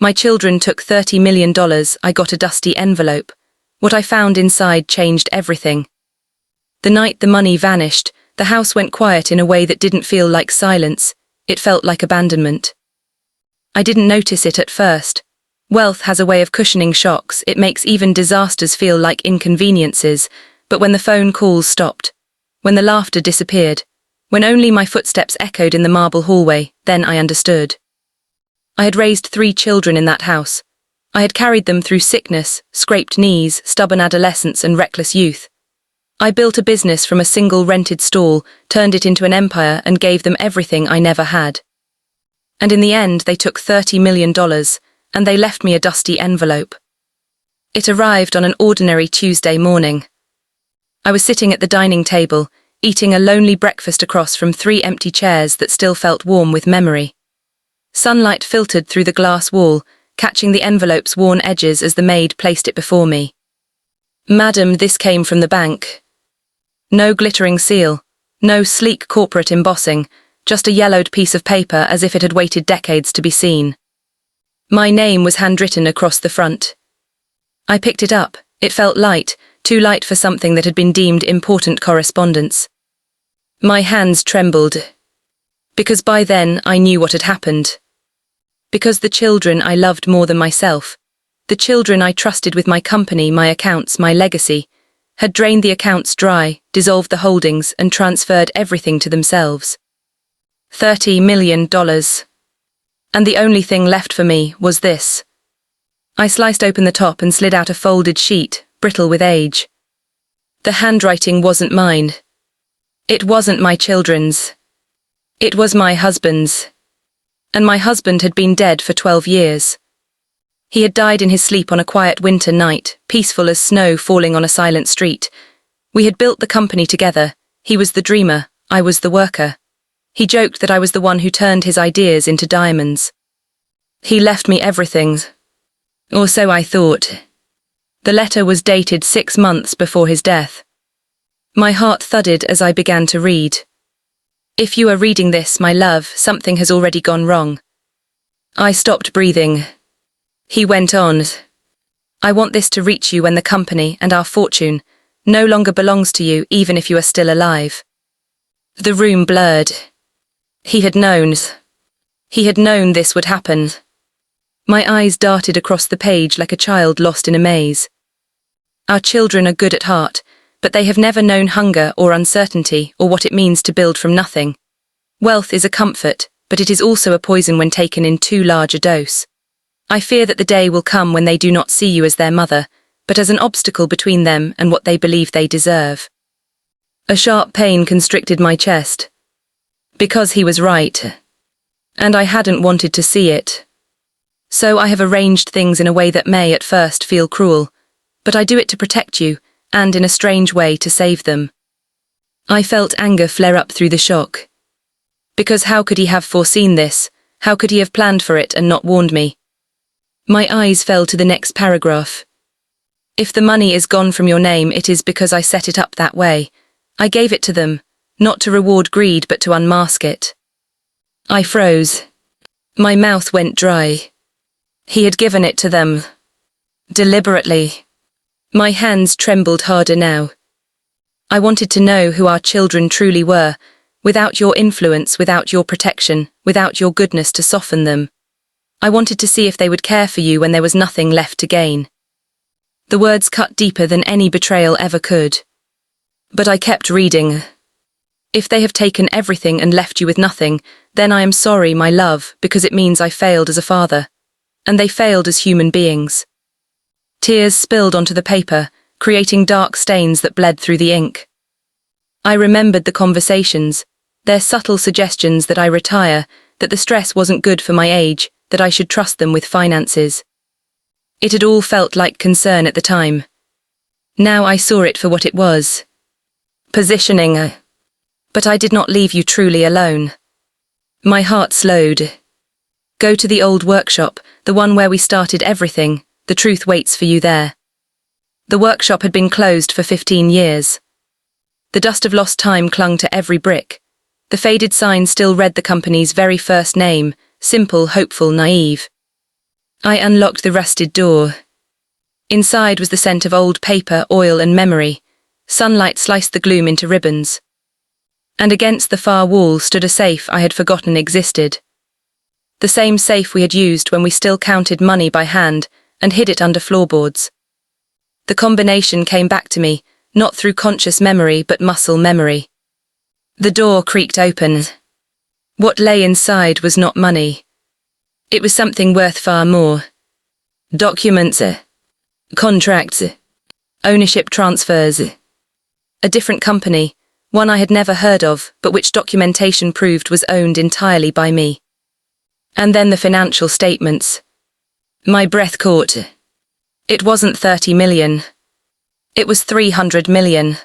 My children took $30 million. I got a dusty envelope. What I found inside changed everything. The night the money vanished, the house went quiet in a way that didn't feel like silence. It felt like abandonment. I didn't notice it at first. Wealth has a way of cushioning shocks. It makes even disasters feel like inconveniences. But when the phone calls stopped, when the laughter disappeared, when only my footsteps echoed in the marble hallway, then I understood. I had raised 3 children in that house. I had carried them through sickness, scraped knees, stubborn adolescence and reckless youth. I built a business from a single rented stall, turned it into an empire and gave them everything I never had. And in the end they took $30 million, and they left me a dusty envelope. It arrived on an ordinary Tuesday morning. I was sitting at the dining table, eating a lonely breakfast across from 3 empty chairs that still felt warm with memory. Sunlight filtered through the glass wall, catching the envelope's worn edges as the maid placed it before me. "Madam, this came from the bank." No glittering seal, no sleek corporate embossing, just a yellowed piece of paper as if it had waited decades to be seen. My name was handwritten across the front. I picked it up. It felt light, too light for something that had been deemed important correspondence. My hands trembled, because by then I knew what had happened. Because the children I loved more than myself, the children I trusted with my company, my accounts, my legacy, had drained the accounts dry, dissolved the holdings, and transferred everything to themselves. $30 million. And the only thing left for me was this. I sliced open the top and slid out a folded sheet, brittle with age. The handwriting wasn't mine. It wasn't my children's. It was my husband's. And my husband had been dead for 12 years. He had died in his sleep on a quiet winter night, peaceful as snow falling on a silent street. We had built the company together. He was the dreamer, I was the worker. He joked that I was the one who turned his ideas into diamonds. He left me everything. Or so I thought. The letter was dated 6 months before his death. My heart thudded as I began to read. "If you are reading this, my love, something has already gone wrong." I stopped breathing. He went on. "I want this to reach you when the company and our fortune no longer belongs to you, even if you are still alive." The room blurred. He had known. He had known this would happen. My eyes darted across the page like a child lost in a maze. Our children are good at heart, but they have never known hunger or uncertainty or what it means to build from nothing. Wealth is a comfort, but it is also a poison when taken in too large a dose. I fear that the day will come when they do not see you as their mother, but as an obstacle between them and what they believe they deserve. A sharp pain constricted my chest. Because he was right. And I hadn't wanted to see it. So I have arranged things in a way that may at first feel cruel, but I do it to protect you, and in a strange way to save them. I felt anger flare up through the shock. Because how could he have foreseen this? How could he have planned for it and not warned me? My eyes fell to the next paragraph. "If the money is gone from your name, it is because I set it up that way. I gave it to them, not to reward greed but to unmask it." I froze. My mouth went dry. He had given it to them. Deliberately. My hands trembled harder now. I wanted to know who our children truly were, without your influence, without your protection, without your goodness to soften them. I wanted to see if they would care for you when there was nothing left to gain. The words cut deeper than any betrayal ever could. But I kept reading. "If they have taken everything and left you with nothing, then I am sorry, my love, because it means I failed as a father. And they failed as human beings." Tears spilled onto the paper, creating dark stains that bled through the ink. I remembered the conversations, their subtle suggestions that I retire, that the stress wasn't good for my age, that I should trust them with finances. It had all felt like concern at the time. Now I saw it for what it was. Positioning. But I did not leave you truly alone. My heart slowed. "Go to the old workshop, the one where we started everything. The truth waits for you there." The workshop had been closed for 15 years. The dust of lost time clung to every brick. The faded sign still read the company's very first name, simple, hopeful, naive. I unlocked the rusted door. Inside was the scent of old paper, oil, and memory. Sunlight sliced the gloom into ribbons. And against the far wall stood a safe I had forgotten existed. The same safe we had used when we still counted money by hand and hid it under floorboards. The combination came back to me, not through conscious memory but muscle memory. The door creaked open. What lay inside was not money. It was something worth far more. Documents, contracts, ownership transfers. A different company, one I had never heard of, but which documentation proved was owned entirely by me. And then the financial statements. My breath caught. It wasn't 30 million. It was 300 million.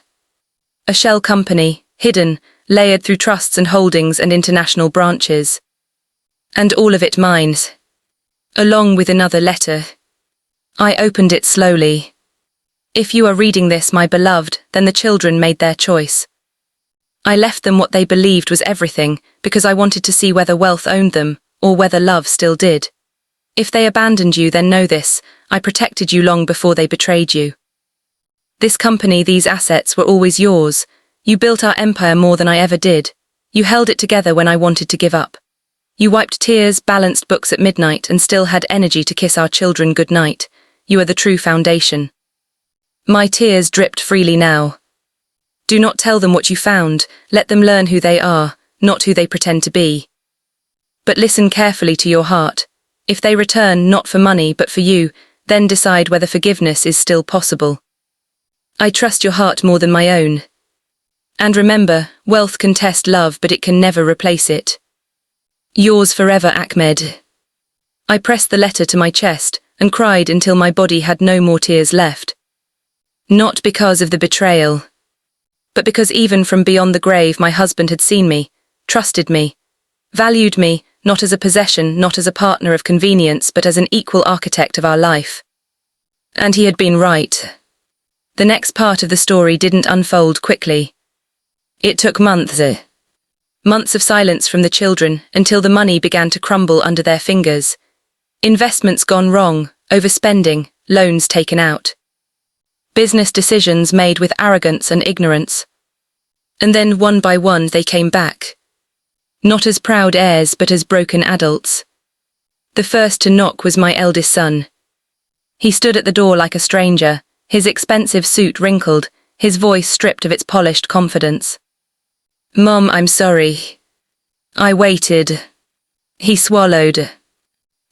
A shell company, hidden, layered through trusts and holdings and international branches. And all of it mine. Along with another letter. I opened it slowly. If you are reading this, my beloved, then the children made their choice. I left them what they believed was everything, because I wanted to see whether wealth owned them, or whether love still did. If they abandoned you, then know this, I protected you long before they betrayed you. This company, these assets were always yours. You built our empire more than I ever did. You held it together when I wanted to give up. You wiped tears, balanced books at midnight, and still had energy to kiss our children goodnight. You are the true foundation. My tears dripped freely now. Do not tell them what you found, let them learn who they are, not who they pretend to be. But listen carefully to your heart. If they return not for money but for you, then decide whether forgiveness is still possible. I trust your heart more than my own. And remember, wealth can test love, but it can never replace it. Yours forever, Ahmed. I pressed the letter to my chest and cried until my body had no more tears left. Not because of the betrayal, but because even from beyond the grave my husband had seen me, trusted me, valued me, not as a possession, not as a partner of convenience, but as an equal architect of our life. And he had been right. The next part of the story didn't unfold quickly. It took months. Months of silence from the children until the money began to crumble under their fingers. Investments gone wrong, overspending, loans taken out. Business decisions made with arrogance and ignorance. And then one by one they came back. Not as proud heirs but as broken adults. The first to knock was my eldest son. He stood at the door like a stranger, his expensive suit wrinkled, his voice stripped of its polished confidence. Mom, I'm sorry. I waited. He swallowed.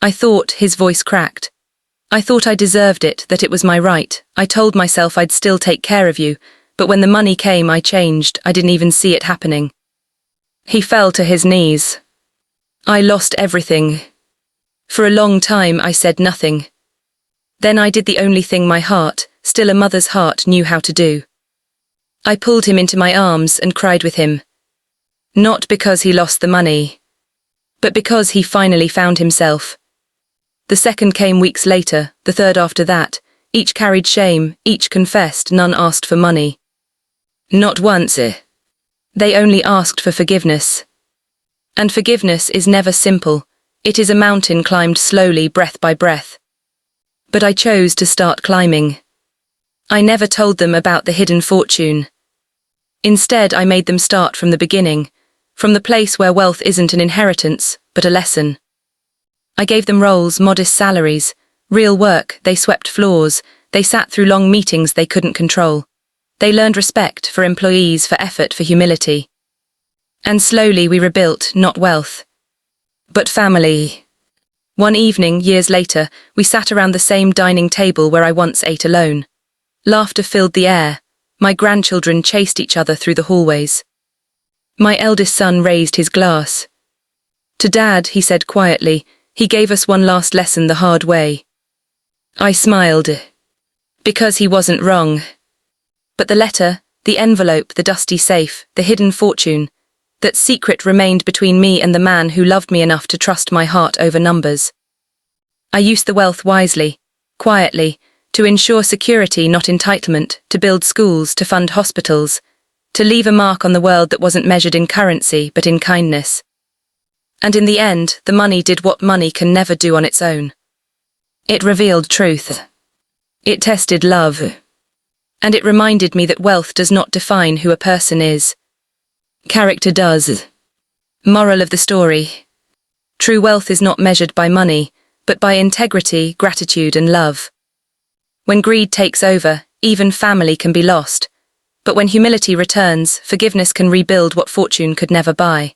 I thought, his voice cracked. I thought I deserved it, that it was my right. I told myself I'd still take care of you, but when the money came I changed, I didn't even see it happening. He fell to his knees. I lost everything. For a long time I said nothing. Then I did the only thing my heart, still a mother's heart, knew how to do. I pulled him into my arms and cried with him. Not because he lost the money, but because he finally found himself. The second came weeks later, the third after that. Each carried shame, each confessed, none asked for money. Not once. They only asked for forgiveness. And forgiveness is never simple. It is a mountain climbed slowly, breath by breath. But I chose to start climbing. I never told them about the hidden fortune. Instead, I made them start from the beginning, from the place where wealth isn't an inheritance, but a lesson. I gave them roles, modest salaries, real work. They swept floors, they sat through long meetings they couldn't control. They learned respect for employees, for effort, for humility. And slowly we rebuilt, not wealth, but family. One evening, years later, we sat around the same dining table where I once ate alone. Laughter filled the air. My grandchildren chased each other through the hallways. My eldest son raised his glass. To Dad, he said quietly, he gave us one last lesson the hard way. I smiled. Because he wasn't wrong. But the letter, the envelope, the dusty safe, the hidden fortune, that secret remained between me and the man who loved me enough to trust my heart over numbers. I used the wealth wisely, quietly, to ensure security, not entitlement, to build schools, to fund hospitals, to leave a mark on the world that wasn't measured in currency but in kindness. And in the end, the money did what money can never do on its own. It revealed truth. It tested love. And it reminded me that wealth does not define who a person is. Character does. Moral of the story. True wealth is not measured by money, but by integrity, gratitude, and love. When greed takes over, even family can be lost. But when humility returns, forgiveness can rebuild what fortune could never buy.